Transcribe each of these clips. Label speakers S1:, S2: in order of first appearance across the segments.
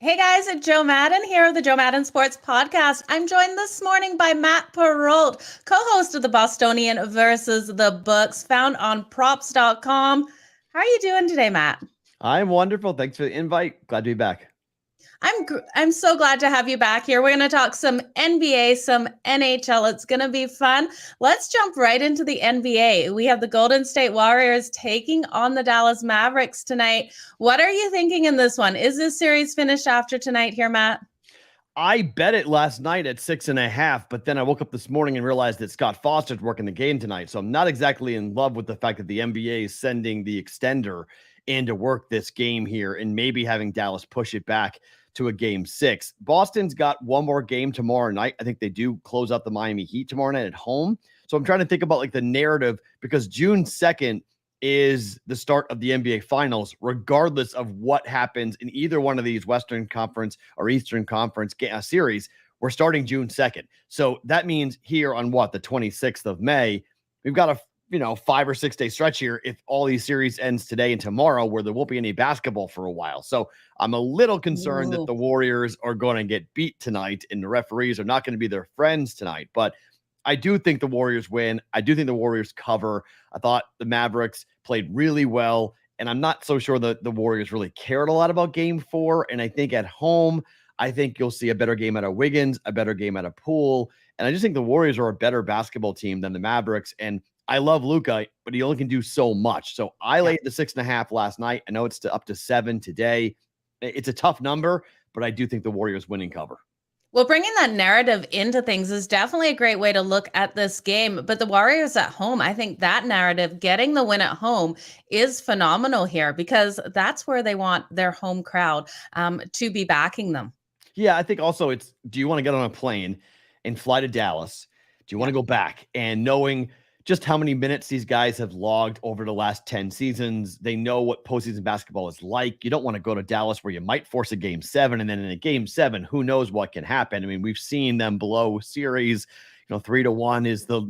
S1: Hey guys, it's Joe Madden here of the Joe Madden Sports Podcast. I'm joined this morning by Matt Perrault, co-host of the Bostonian versus the Books, found on props.com. How are you doing today, Matt?
S2: I'm wonderful. Thanks for the invite. Glad to be back.
S1: I'm so glad to have you back here. We're going to talk some NBA, some NHL. It's going to be fun. Let's jump right into the NBA. We have the Golden State Warriors taking on the Dallas Mavericks tonight. What are you thinking in this one? Is this series finished after tonight here, Matt?
S2: I bet it last night at 6.5, but then I woke up this morning and realized that Scott Foster's working the game tonight. So I'm not exactly in love with the fact that the NBA is sending the extender in to work this game here and maybe having Dallas push it back to a game 6. Boston's got one more game tomorrow night. I think they do close out the Miami Heat tomorrow night at home. So I'm trying to think about like the narrative because June 2nd is the start of the NBA Finals, regardless of what happens in either one of these Western Conference or Eastern Conference series. We're starting June 2nd. So that means here on the 26th of May, we've got a 5 or 6 day stretch here if all these series ends today and tomorrow where there won't be any basketball for a while. So I'm a little concerned that the Warriors are going to get beat tonight and the referees are not going to be their friends tonight. But I do think the Warriors win. I do think the Warriors cover. I thought the Mavericks played really well, and I'm not so sure that the Warriors really cared a lot about game 4. And I think at home, I think you'll see a better game out of Wiggins, a better game out of Poole. And I just think the Warriors are a better basketball team than the Mavericks. And I love Luka, but he only can do so much. So I laid the 6.5 last night. I know it's up to 7 today. It's a tough number, but I do think the Warriors winning cover.
S1: Well, bringing that narrative into things is definitely a great way to look at this game. But the Warriors at home, I think that narrative, getting the win at home, is phenomenal here because that's where they want their home crowd to be backing them.
S2: Yeah, I think also do you want to get on a plane and fly to Dallas? Do you want to go back? And knowing just how many minutes these guys have logged over the last 10 seasons, they know what postseason basketball is like. You don't want to go to Dallas where you might force a game 7. And then in a game 7, who knows what can happen? I mean, we've seen them blow series. 3-1 is the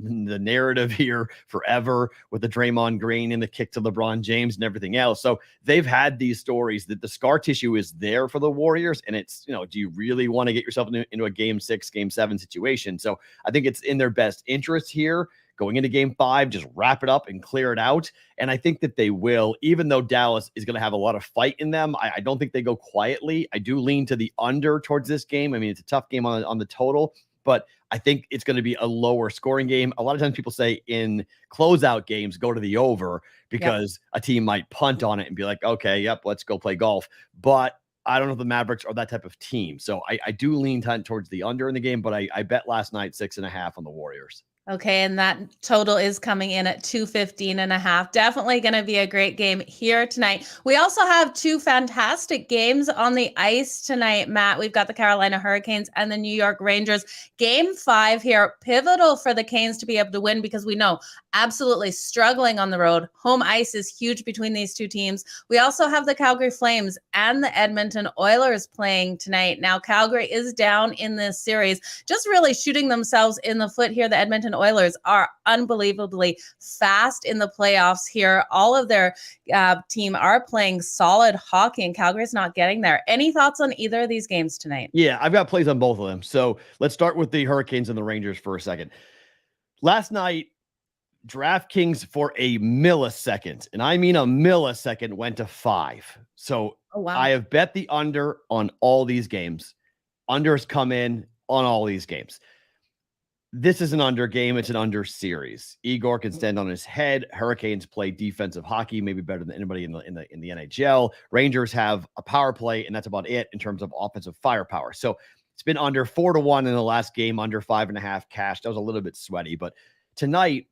S2: narrative here forever with the Draymond Green and the kick to LeBron James and everything else. So they've had these stories that the scar tissue is there for the Warriors. And it's, do you really want to get yourself into a game 6, game 7 situation? So I think it's in their best interest here going into game 5, just wrap it up and clear it out. And I think that they will, even though Dallas is going to have a lot of fight in them. I don't think they go quietly. I do lean to the under towards this game. I mean, it's a tough game on the total, but I think it's going to be a lower scoring game. A lot of times people say in closeout games, go to the over because a team might punt on it and be like, okay, yep, let's go play golf. But I don't know if the Mavericks are that type of team. So I do lean towards the under in the game, but I bet last night 6.5 on the Warriors.
S1: Okay, and that total is coming in at 215.5. Definitely going to be a great game here tonight. We also have 2 fantastic games on the ice tonight, Matt. We've got the Carolina Hurricanes and the New York Rangers. Game 5 here, pivotal for the Canes to be able to win because we know absolutely struggling on the road. Home ice is huge between these 2 teams. We also have the Calgary Flames and the Edmonton Oilers playing tonight. Now, Calgary is down in this series, just really shooting themselves in the foot here. The Edmonton Oilers are unbelievably fast in the playoffs here. All of their team are playing solid hockey, and Calgary's not getting there. Any thoughts on either of these games tonight?
S2: Yeah, I've got plays on both of them. So let's start with the Hurricanes and the Rangers for a second. Last night, DraftKings for a millisecond, and I mean a millisecond, went to 5. So I have bet the under on all these games. Unders come in on all these games. This is an under game. It's an under series. Igor can stand on his head. Hurricanes play defensive hockey, maybe better than anybody in the NHL. Rangers have a power play, and that's about it in terms of offensive firepower. So it's been under 4-1 in the last game, under 5.5 cash. That was a little bit sweaty, but tonight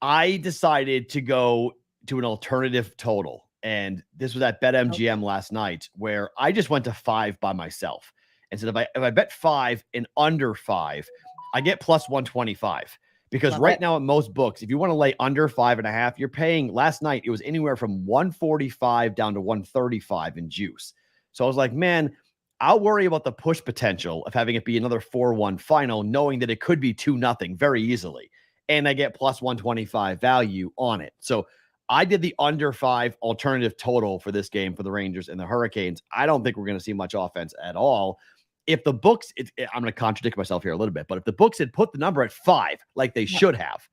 S2: I decided to go to an alternative total, and this was at BetMGM last night, where I just went to 5 by myself and said if I bet 5 and under 5. I get plus 125 because now at most books, if you want to lay under 5.5, you're paying. Last night, it was anywhere from 145 down to 135 in juice. So I was like, man, I'll worry about the push potential of having it be another 4-1 final, knowing that it could be 2-0 very easily. And I get plus 125 value on it. So I did the under 5 alternative total for this game for the Rangers and the Hurricanes. I don't think we're going to see much offense at all. If the books, I'm going to contradict myself here a little bit, but if the books had put the number at 5, like they should have,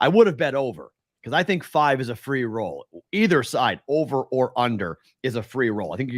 S2: I would have bet over, because I think 5 is a free roll. Either side, over or under, is a free roll. I think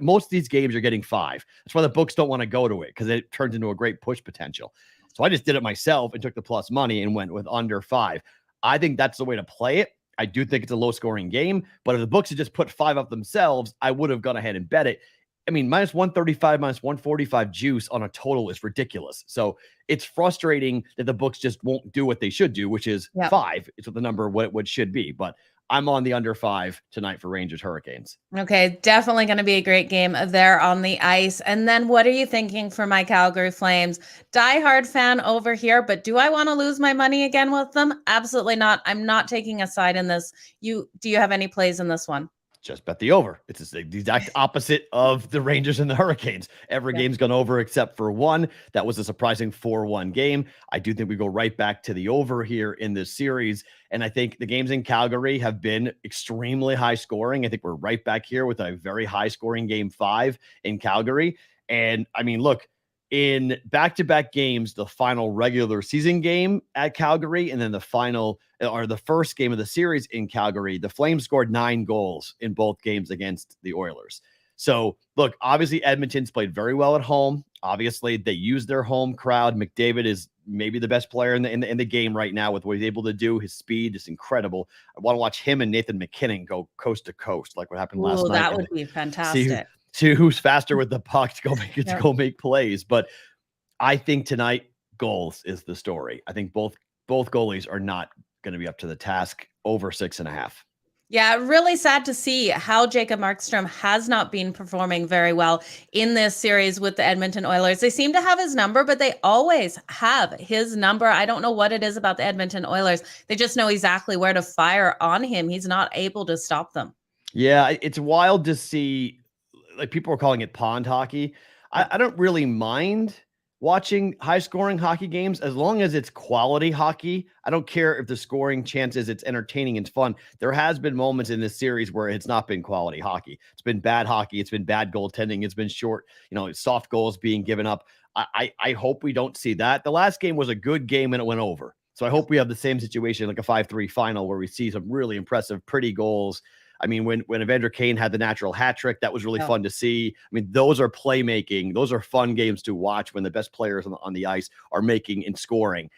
S2: most of these games you're getting 5. That's why the books don't want to go to it, because it turns into a great push potential. So I just did it myself and took the plus money and went with under 5. I think that's the way to play it. I do think it's a low-scoring game, but if the books had just put 5 up themselves, I would have gone ahead and bet it. I mean, minus 135, minus 145 juice on a total is ridiculous. So it's frustrating that the books just won't do what they should do, which is 5. It's what the number what it should be. But I'm on the under 5 tonight for Rangers Hurricanes.
S1: Okay, definitely going to be a great game there on the ice. And then what are you thinking for my Calgary Flames? Diehard fan over here, but do I want to lose my money again with them? Absolutely not. I'm not taking a side in this. Do you have any plays in this one?
S2: Just bet the over. It's the exact opposite of the Rangers and the Hurricanes. Every game's gone over except for one. That was a surprising 4-1 game. I do think we go right back to the over here in this series. And I think the games in Calgary have been extremely high scoring. I think we're right back here with a very high scoring game 5 in Calgary. And I mean, look, in back-to-back games, the final regular season game at Calgary and then the first game of the series in Calgary, the Flames scored 9 goals in both games against the Oilers. So look, obviously Edmonton's played very well at home. Obviously they use their home crowd. McDavid is maybe the best player in the game right now with what he's able to do. His speed is incredible. I want to watch him and Nathan McKinnon go coast to coast like what happened last night.
S1: That would be fantastic.
S2: See who's faster with the puck to go make plays. But I think tonight goals is the story. I think both goalies are not going to be up to the task. Over 6.5.
S1: Yeah, really sad to see how Jacob Markstrom has not been performing very well in this series with the Edmonton Oilers. They seem to have his number, but they always have his number. I don't know what it is about the Edmonton Oilers. They just know exactly where to fire on him. He's not able to stop them.
S2: Yeah, it's wild to see. Like, people are calling it pond hockey. I don't really mind watching high scoring hockey games as long as it's quality hockey. I don't care if the scoring chances, it's entertaining and fun. There has been moments in this series where it's not been quality hockey. It's been bad hockey. It's been bad goaltending. It's been short, soft goals being given up. I hope we don't see that. The last game was a good game and it went over. So I hope we have the same situation, like a 5-3 final, where we see some really impressive, pretty goals. I mean, when Evander Kane had the natural hat trick, that was really fun to see. I mean, those are playmaking. Those are fun games to watch when the best players on the ice are making and scoring.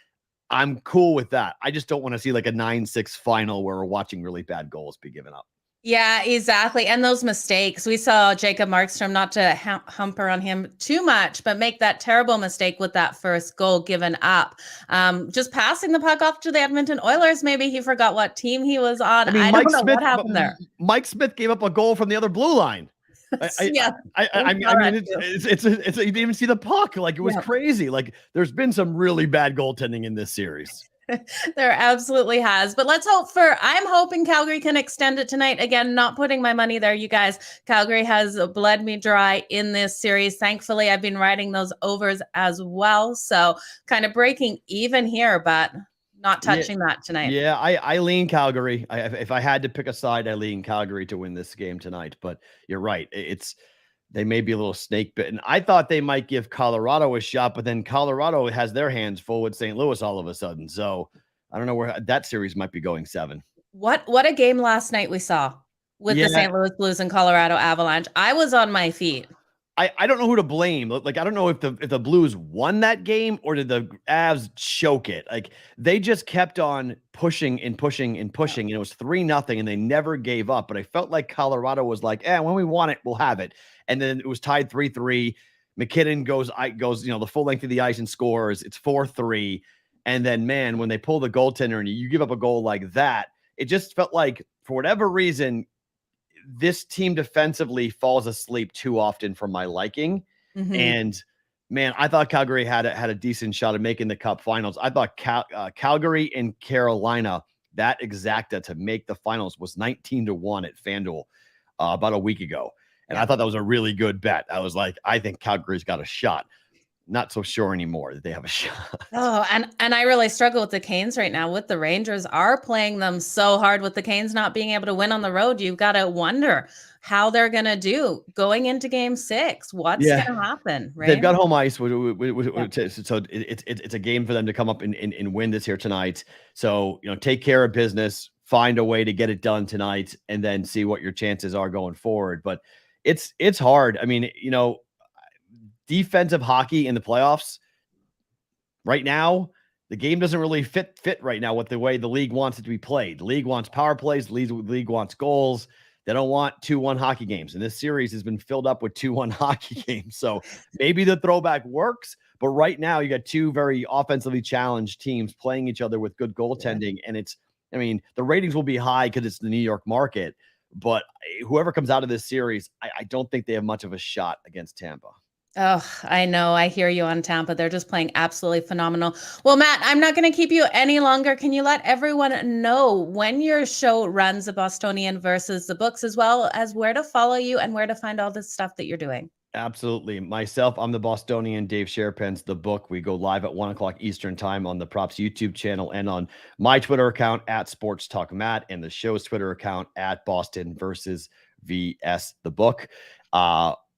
S2: I'm cool with that. I just don't want to see like a 9-6 final where we're watching really bad goals be given up.
S1: Yeah, exactly. And those mistakes. We saw Jacob Markstrom, not to humper on him too much, but make that terrible mistake with that first goal given up. Just passing the puck off to the Edmonton Oilers. Maybe he forgot what team he was on. I don't know what happened there.
S2: Mike Smith gave up a goal from the other blue line. I mean, it's you didn't even see the puck. Like, it was crazy. Like, there's been some really bad goaltending in this series.
S1: There absolutely has. But I'm hoping Calgary can extend it tonight. Again, not putting my money there, you guys. Calgary has bled me dry in this series. Thankfully, I've been riding those overs as well. So kind of breaking even here, but not touching that tonight.
S2: Yeah, I lean Calgary. If I had to pick a side, I lean Calgary to win this game tonight. But you're right. They may be a little snake bitten. I thought they might give Colorado a shot, but then Colorado has their hands full with St. Louis all of a sudden. So I don't know where that series might be going 7.
S1: What a game last night we saw with the St. Louis Blues and Colorado Avalanche. I was on my feet.
S2: I don't know who to blame. Like, I don't know if the Blues won that game or did the Avs choke it. Like, they just kept on pushing and pushing and pushing. And it was 3-0 and they never gave up. But I felt like Colorado was like, when we want it, we'll have it. And then it was tied 3-3. McKinnon goes, the full length of the ice and scores. It's 4-3. And then, man, when they pull the goaltender and you give up a goal like that, it just felt like, for whatever reason, this team defensively falls asleep too often for my liking. Mm-hmm. And man, I thought Calgary had a decent shot at making the Cup finals. I thought Calgary and Carolina, that exacta to make the finals, was 19-1 at FanDuel about a week ago. And I thought that was a really good bet. I was like, I think Calgary's got a shot. not so sure anymore that they have a shot.
S1: Oh, and I really struggle with the Canes right now. With the Rangers are playing them so hard, with the Canes not being able to win on the road. You've got to wonder how they're going to do going into Game 6. What's
S2: Yeah.
S1: going to happen,
S2: They've
S1: right?
S2: got home ice, so
S1: Yeah.
S2: it's a game for them to come up and win this here tonight. So, take care of business, find a way to get it done tonight, and then see what your chances are going forward. But it's hard. I mean, defensive hockey in the playoffs right now, the game doesn't really fit right now with the way the league wants it to be played. The league wants power plays, the league wants goals. They don't want 2-1 hockey games. And this series has been filled up with 2-1 hockey games. So maybe the throwback works, but right now you got two very offensively challenged teams playing each other with good goaltending. And the ratings will be high because it's the New York market, but whoever comes out of this series, I don't think they have much of a shot against Tampa.
S1: Oh, I know. I hear you on Tampa. They're just playing absolutely phenomenal. Well, Matt, I'm not going to keep you any longer. Can you let everyone know when your show runs, The Bostonian versus the books, as well as where to follow you and where to find all the stuff that you're doing?
S2: Absolutely. Myself, I'm the Bostonian. Dave Sharepens, the book. We go live at 1:00 Eastern time on the Props YouTube channel and on my Twitter account at Sports Talk Matt and the show's Twitter account at Boston versus VS the book.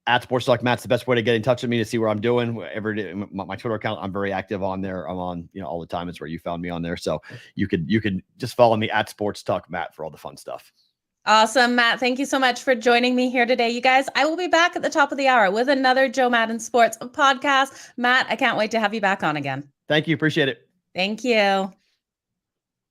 S2: At Sports Talk Matt's the best way to get in touch with me to see what I'm doing. Every day, my Twitter account, I'm very active on there. I'm on, all the time. It's where you found me on there. So you could just follow me at Sports Talk Matt for all the fun stuff.
S1: Awesome, Matt. Thank you so much for joining me here today. You guys, I will be back at the top of the hour with another Joe Madden Sports podcast. Matt, I can't wait to have you back on again.
S2: Thank you. Appreciate it.
S1: Thank you.